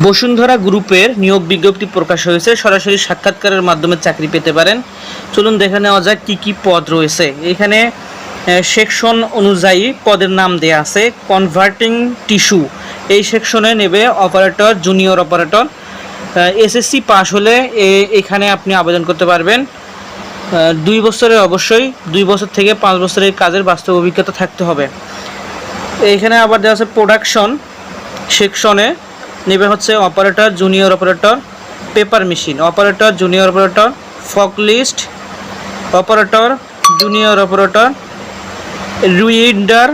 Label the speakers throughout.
Speaker 1: বসুন্ধরা গ্রুপের নিয়োগ বিজ্ঞপ্তি প্রকাশ হয়েছে। সরাসরি সাক্ষাৎকারের মাধ্যমে চাকরি পেতে পারেন। চলুন দেখে নেওয়া যাক কী কী পদ রয়েছে। এখানে সেকশন অনুযায়ী পদের নাম দেয়া আছে। কনভার্টিং টিস্যু এই সেকশনে নেবে operator, junior operator. SSC pass হলে এখানে আপনি আবেদন করতে পারবেন। 2 বছরের অবশ্যই 2 বছর থেকে 5 বছরের কাজের বাস্তব অভিজ্ঞতা থাকতে হবে। এইখানে আবার দেওয়া আছে প্রোডাকশন সেকশনে নেবে হচ্ছে operator, junior operator, paper machine operator, junior operator, forklift operator, junior operator, reader.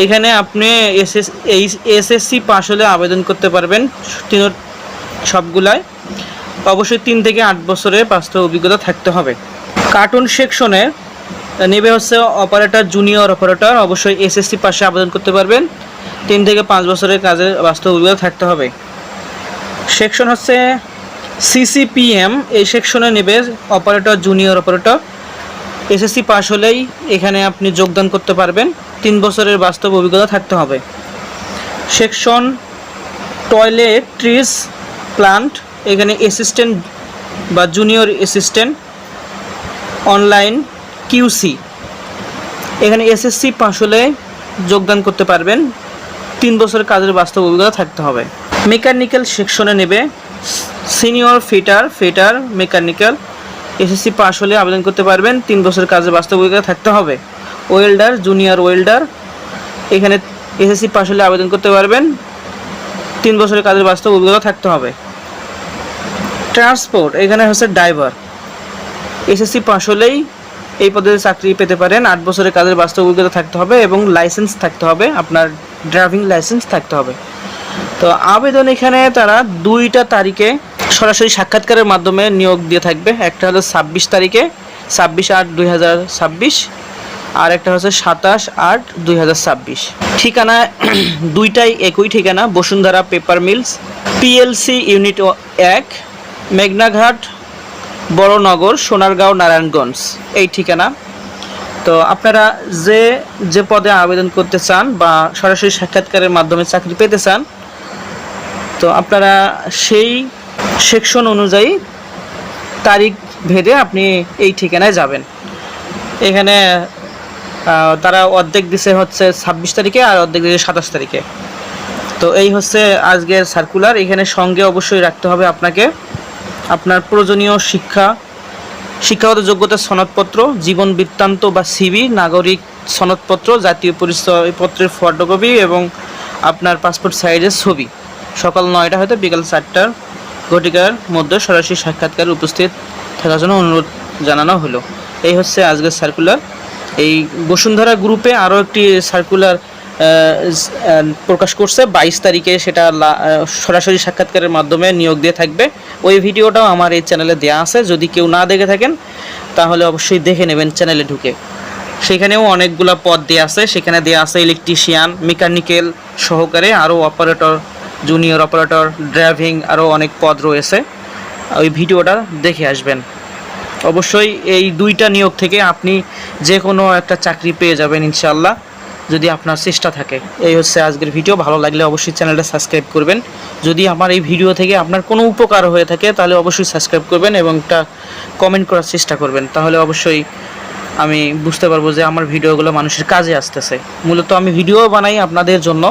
Speaker 1: এখানে আপনি এসএসসি পাস হলে আবেদন করতে পারবেন। সবগুলাই অবশ্যই 3 থেকে 8 বছরের বাস্তব অভিজ্ঞতা থাকতে হবে। কার্টুন সেকশনে নেবে হচ্ছে অপারেটর, জুনিয়র অপারেটর, অবশ্যই এসএসসি পাশে আবেদন করতে পারবেন। 3 থেকে 5 বছরের কাজের বাস্তব অভিজ্ঞতা থাকতে হবে। সেকশন হচ্ছে সিসিপিএম এই সেকশনে নেবে operator, junior operator. SSC pass হলেই এখানে আপনি যোগদান করতে পারবেন। 3 বছরের বাস্তব অভিজ্ঞতা থাকতে হবে। সেকশন টয়লেট্রিজ প্লান্ট এখানে অ্যাসিস্ট্যান্ট বা জুনিয়র অ্যাসিস্ট্যান্ট অনলাইন কিউসি এখানে এসএসসি পাস হলে যোগদান করতে পারবেন। 3 বছরের কাজের বাস্তব অভিজ্ঞতা থাকতে হবে। মেকানিক্যাল সেকশনে নেবে senior fitter mechanical. SSC pass হলে আবেদন করতে পারবেন। 3 বছরের কাজের বাস্তব অভিজ্ঞতা থাকতে হবে। ওয়েল্ডার, জুনিয়র ওয়েল্ডার এখানে এসএসসি পাস হলে আবেদন করতে পারবেন। 3 বছরের কাজের বাস্তব অভিজ্ঞতা থাকতে হবে। ট্রান্সপোর্ট এখানে হচ্ছে ড্রাইভার। এসএসসি পাস হলেই এই পদে চাকরি পেতে পারেন। 8 বছরের কাজের বাস্তব অভিজ্ঞতা থাকতে হবে এবং লাইসেন্স থাকতে হবে, আপনার ড্রাইভিং লাইসেন্স থাকতে হবে। তো আবেদন এখানে তারা 2টা তারিখে সরাসরি সাক্ষাৎকারের মাধ্যমে নিয়োগ দিয়ে থাকবে। একটা হলো 26 তারিখে 26/8/2026 আর একটা হচ্ছে 27/8/2026। ঠিকানা দুইটাই একই ঠিকানা, Bashundhara paper mills, PLC unit 1, মেঘনাঘাট, বড়নগর, সোনারগাঁও, নারায়ণগঞ্জ এই ঠিকানা। তো আপনারা যে পদে আবেদন করতে চান বা সরাসরি সাক্ষাৎকারের মাধ্যমে চাকরি পেতে চান, তো আপনারা সেই সেকশন অনুযায়ী তারিখ ভেদে আপনি এই ঠিকানায় যাবেন। এখানে তারা অর্ধেক দিছে হচ্ছে 26 তারিখে আর অর্ধেক দিছে 27 তারিখে। তো এই হচ্ছে আজকের সার্কুলার। এখানে সঙ্গে অবশ্যই রাখতে হবে আপনাকে আপনার প্রয়োজনীয় শিক্ষাগত যোগ্যতা সনদপত্র, জীবন বৃত্তান্ত বা সিভি, নাগরিক সনদপত্র, জাতীয় পরিচয়পত্রের ফটোকপি এবং আপনার পাসপোর্ট সাইজের ছবি। সকাল 9টা হতে বিকাল 4টার ঘটিকার মধ্যে সরাসরি সাক্ষাৎকারে উপস্থিত থাকার জন্য অনুরোধ জানানো হলো। এই হচ্ছে আজকের সার্কুলার। এই বসুন্ধরা গ্রুপে আরও একটি সার্কুলার প্রকাশ করছে 22 তারিখে, সেটা সরাসরি সাক্ষাৎকারের মাধ্যমে নিয়োগ দিয়ে থাকবে। ওই ভিডিওটাও আমার এই চ্যানেলে দেওয়া আছে, যদি কেউ না দেখে থাকেন তাহলে অবশ্যই দেখে নেবেন চ্যানেলে ঢুকে। সেখানেও অনেকগুলো পদ দেওয়া আছে। সেখানে দেওয়া আছে ইলেকট্রিশিয়ান, মেকানিক্যাল সহকারে, আরও অপারেটর, জুনিয়র অপারেটর, ড্রাইভিং, আরও অনেক পদ রয়েছে। ওই ভিডিওটা দেখে আসবেন। অবশ্যই এই 2টা নিয়োগ থেকে আপনি যে কোনো একটা চাকরি পেয়ে যাবেন ইনশাআল্লাহ, যদি আপনার চেষ্টা থাকে। এই হচ্ছে আজকের ভিডিও। ভালো লাগলে অবশ্যই চ্যানেলটা সাবস্ক্রাইব করবেন। যদি আমার এই ভিডিও থেকে আপনার কোনো উপকার হয়ে থাকে তাহলে অবশ্যই সাবস্ক্রাইব করবেন এবং একটা কমেন্ট করার চেষ্টা করবেন। তাহলে অবশ্যই আমি বুঝতে পারবো যে আমার ভিডিওগুলো মানুষের কাজে আসতেছে। মূলত আমি ভিডিও বানাই আপনাদের জন্য।